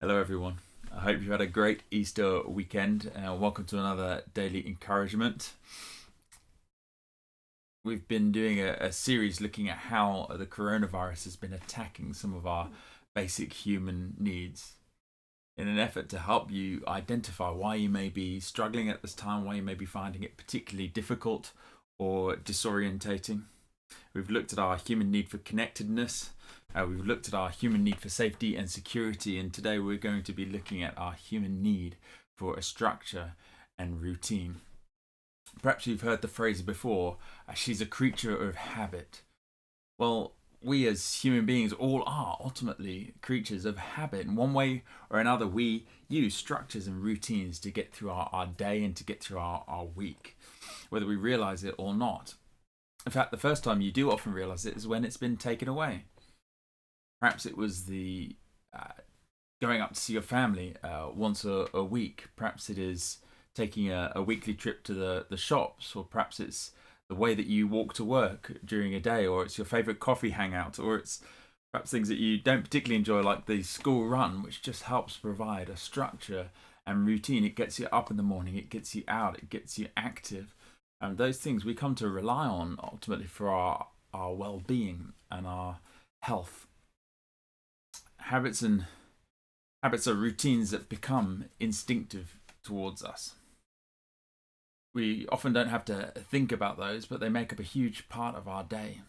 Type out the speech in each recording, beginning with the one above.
Hello, everyone. I hope you had a great Easter weekend. Welcome to another daily encouragement. We've been doing a series looking at how the coronavirus has been attacking some of our basic human needs in an effort to help you identify why you may be struggling at this time, why you may be finding it particularly difficult or disorientating. We've looked at our human need for connectedness. We've looked at our human need for safety and security. And today we're going to be looking at our human need for a structure and routine. Perhaps you've heard the phrase before, she's a creature of habit. Well, we as human beings all are ultimately creatures of habit. In one way or another, we use structures and routines to get through our day and to get through our week, whether we realize it or not. In fact, the first time you do often realize it is when it's been taken away. Perhaps it was the going up to see your family once a week. Perhaps it is taking a weekly trip to the shops, or perhaps it's the way that you walk to work during a day, or it's your favorite coffee hangout, or it's perhaps things that you don't particularly enjoy, like the school run, which just helps provide a structure and routine. It gets you up in the morning, it gets you out, it gets you active. And those things we come to rely on ultimately for our well-being and our health. Habits are routines that become instinctive towards us. We often don't have to think about those, but they make up a huge part of our day.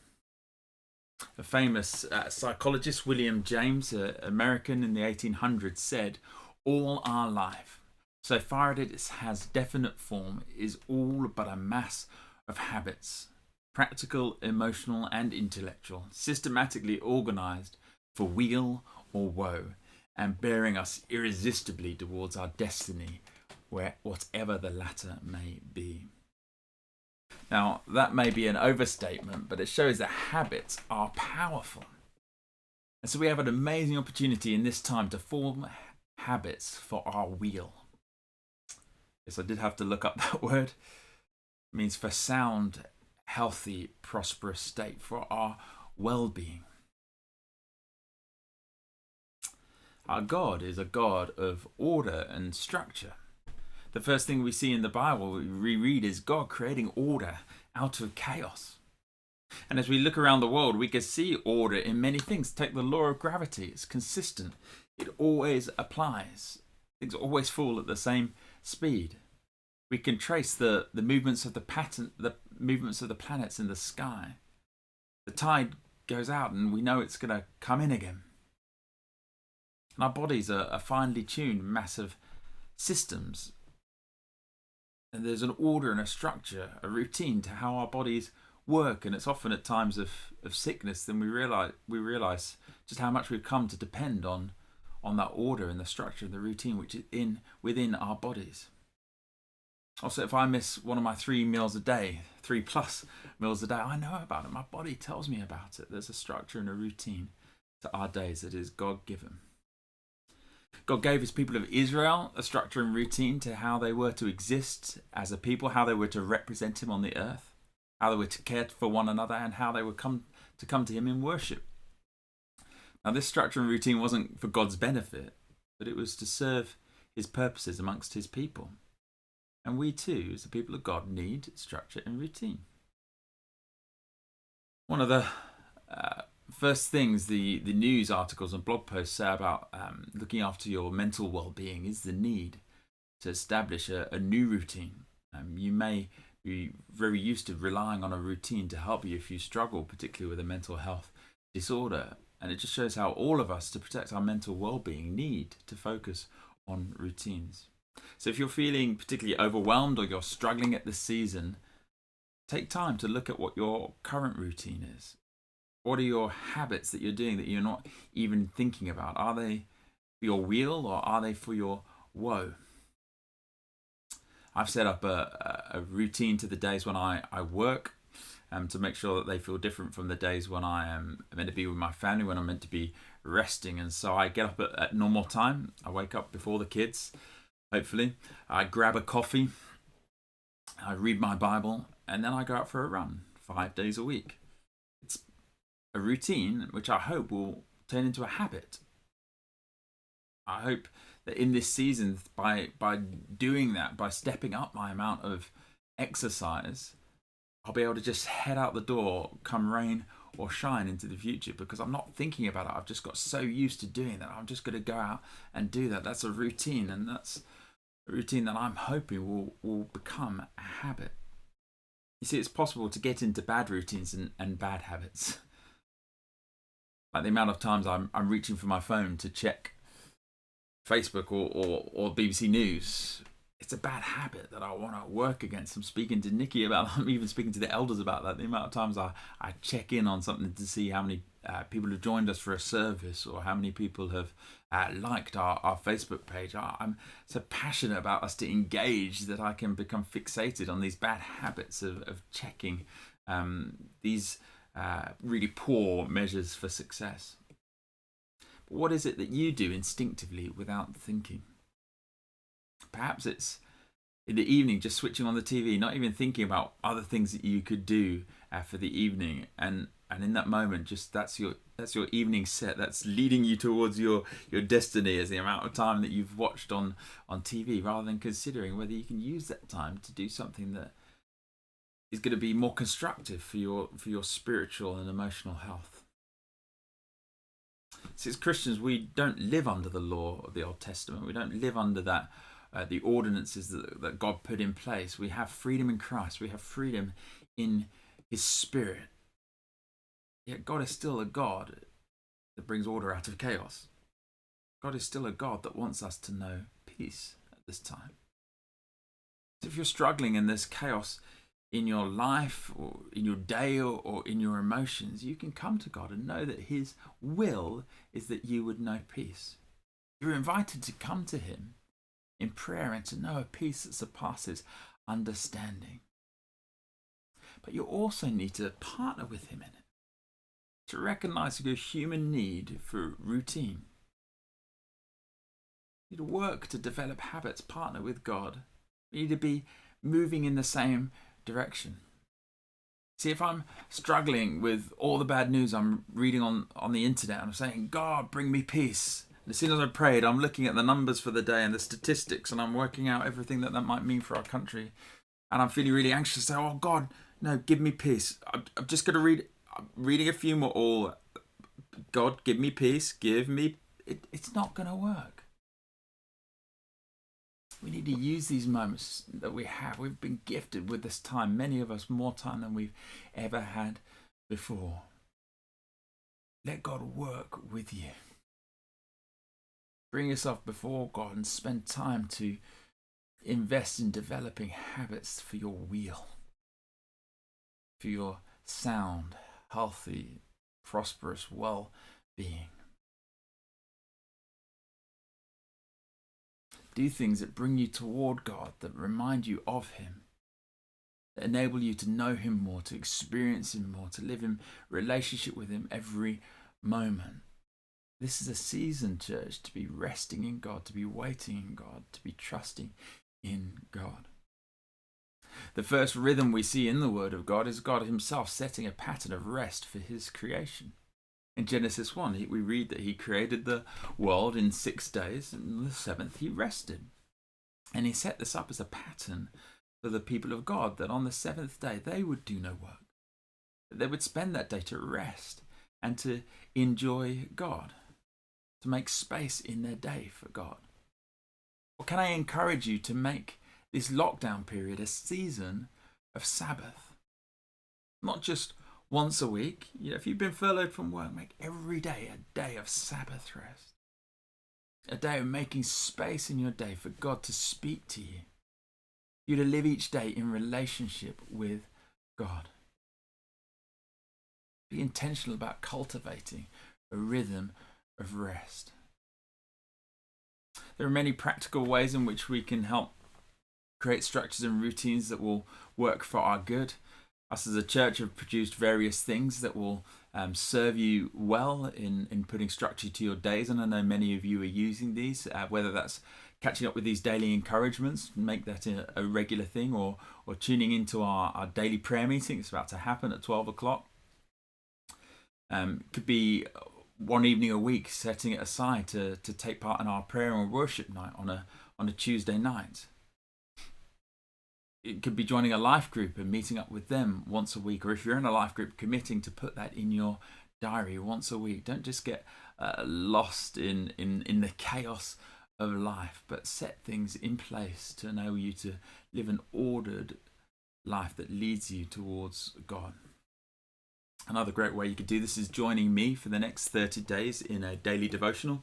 A famous psychologist, William James, an American in the 1800s, said, "All our life, so far as it has definite form, is all but a mass of habits, practical, emotional, and intellectual, systematically organized for weal or woe, and bearing us irresistibly towards our destiny, whatever the latter may be." Now, that may be an overstatement, but it shows that habits are powerful. And so we have an amazing opportunity in this time to form habits for our weal. Yes, I did have to look up that word. It means for sound, healthy, prosperous state, for our well-being. Our God is a God of order and structure. The first thing we see in the Bible we reread is God creating order out of chaos. And as we look around the world, we can see order in many things. Take the law of gravity, it's consistent, it always applies. Things always fall at the same speed. We can trace the movements of the movements of the planets in the sky. The tide goes out and we know it's going to come in again. And our bodies are finely tuned, massive systems. And there's an order and a structure, a routine to how our bodies work. And it's often at times of sickness then we realize just how much we've come to depend on that order and the structure and the routine which is within our bodies. Also, if I miss one of my 3 meals a day, 3+ meals a day, I know about it. My body tells me about it. There's a structure and a routine to our days that is God given. God gave his people of Israel a structure and routine to how they were to exist as a people, how they were to represent him on the earth, how they were to care for one another, and how they would come to him in worship. Now, this structure and routine wasn't for God's benefit, but it was to serve his purposes amongst his people. And we too, as the people of God, need structure and routine. One of the first things the news articles and blog posts say about looking after your mental well-being is the need to establish a new routine. You may be very used to relying on a routine to help you if you struggle, particularly with a mental health disorder. And it just shows how all of us, to protect our mental well-being, need to focus on routines. So if you're feeling particularly overwhelmed or you're struggling at this season, take time to look at what your current routine is. What are your habits that you're doing that you're not even thinking about? Are they for your weal or are they for your woe? I've set up a routine to the days when I work to make sure that they feel different from the days when I am meant to be with my family, when I'm meant to be resting. And so I get up at normal time. I wake up before the kids, hopefully. I grab a coffee, I read my Bible, and then I go out for a run 5 days a week. It's a routine which I hope will turn into a habit. I hope that in this season, by doing that, by stepping up my amount of exercise, I'll be able to just head out the door, come rain or shine, into the future, because I'm not thinking about it. I've just got so used to doing that. I'm just going to go out and do that. That's a routine, and that's a routine that I'm hoping will become a habit. You see, it's possible to get into bad routines and bad habits. Like the amount of times I'm reaching for my phone to check Facebook or BBC News. It's a bad habit that I want to work against. I'm speaking to Nikki about that. I'm even speaking to the elders about that. The amount of times I check in on something to see how many people have joined us for a service, or how many people have liked our Facebook page. I'm so passionate about us to engage that I can become fixated on these bad habits of checking these really poor measures for success. But what is it that you do instinctively without thinking? Perhaps it's in the evening, just switching on the TV, not even thinking about other things that you could do for the evening, and in that moment, just that's your evening set. That's leading you towards your destiny, as the amount of time that you've watched on TV, rather than considering whether you can use that time to do something that is going to be more constructive for your spiritual and emotional health. See, as Christians, we don't live under the law of the Old Testament. We don't live under that the ordinances that God put in place. We have freedom in Christ. We have freedom in His Spirit. Yet God is still a God that brings order out of chaos. God is still a God that wants us to know peace at this time. So if you're struggling in this chaos in your life, or in your day, or in your emotions, you can come to God and know that His will is that you would know peace. You're invited to come to Him in prayer and to know a peace that surpasses understanding. But you also need to partner with Him in it, to recognize your human need for routine. You need to work to develop habits, partner with God. You need to be moving in the same direction. See, if I'm struggling with all the bad news I'm reading on the internet, and I'm saying, God, bring me peace. And as soon as I prayed, I'm looking at the numbers for the day and the statistics, and I'm working out everything that might mean for our country. And I'm feeling really anxious. So, oh God, no, give me peace. I'm just going to I'm reading a few more. Oh, God, give me peace. Give me. It's not going to work. We need to use these moments that we have. We've been gifted with this time, many of us more time than we've ever had before. Let God work with you. Bring yourself before God and spend time to invest in developing habits for your wheel, for your sound, healthy, prosperous well-being. Do things that bring you toward God, that remind you of Him, that enable you to know Him more, to experience Him more, to live in relationship with Him every moment. This is a season, church, to be resting in God, to be waiting in God, to be trusting in God. The first rhythm we see in the Word of God is God Himself setting a pattern of rest for His creation. In Genesis 1, we read that He created the world in 6 days, and the seventh He rested. And He set this up as a pattern for the people of God, that on the seventh day they would do no work. They would spend that day to rest and to enjoy God, to make space in their day for God. Or can I encourage you to make this lockdown period a season of Sabbath? Not just once a week. If you've been furloughed from work, make every day a day of Sabbath rest. A day of making space in your day for God to speak to you. You to live each day in relationship with God. Be intentional about cultivating a rhythm of rest. There are many practical ways in which we can help create structures and routines that will work for our good. Us as a church have produced various things that will serve you well in putting structure to your days, and I know many of you are using these, whether that's catching up with these daily encouragements, make that a regular thing, or tuning into our daily prayer meeting. It's about to happen at 12 o'clock. Could be one evening a week, setting it aside to take part in our prayer and worship night on a Tuesday night. It could be joining a life group and meeting up with them once a week, or if you're in a life group, committing to put that in your diary once a week. Don't just get lost in the chaos of life, but set things in place to enable you to live an ordered life that leads you towards God. Another great way you could do this is joining me for the next 30 days in a daily devotional.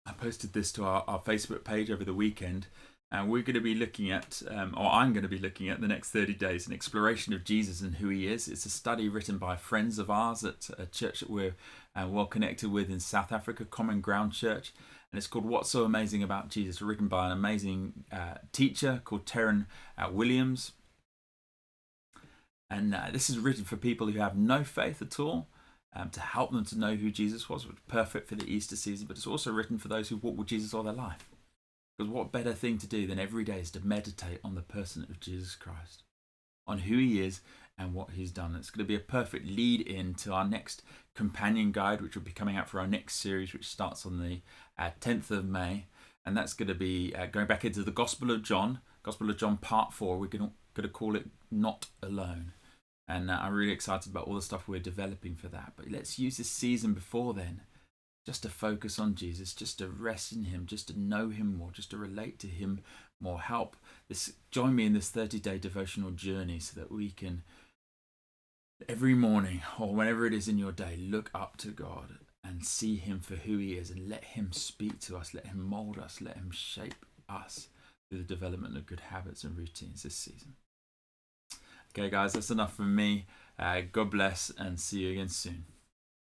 I posted this to our Facebook page over the weekend, and we're going to be looking at, or I'm going to be looking at the next 30 days, an exploration of Jesus and who he is. It's a study written by friends of ours at a church that we're well connected with in South Africa, Common Ground Church. And it's called What's So Amazing About Jesus, written by an amazing teacher called Terran Williams. And this is written for people who have no faith at all, to help them to know who Jesus was, which is perfect for the Easter season. But it's also written for those who walk with Jesus all their life. Because what better thing to do than every day is to meditate on the person of Jesus Christ, on who he is and what he's done. It's going to be a perfect lead in to our next companion guide, which will be coming out for our next series, which starts on the 10th of May. And that's going to be going back into the Gospel of John Part 4. We're going to call it Not Alone. And I'm really excited about all the stuff we're developing for that. But let's use this season before then just to focus on Jesus, just to rest in him, just to know him more, just to relate to him more. Join me in this 30-day devotional journey so that we can, every morning or whenever it is in your day, look up to God and see him for who he is, and let him speak to us, let him mold us, let him shape us through the development of good habits and routines this season. Okay, guys, that's enough from me. God bless, and see you again soon.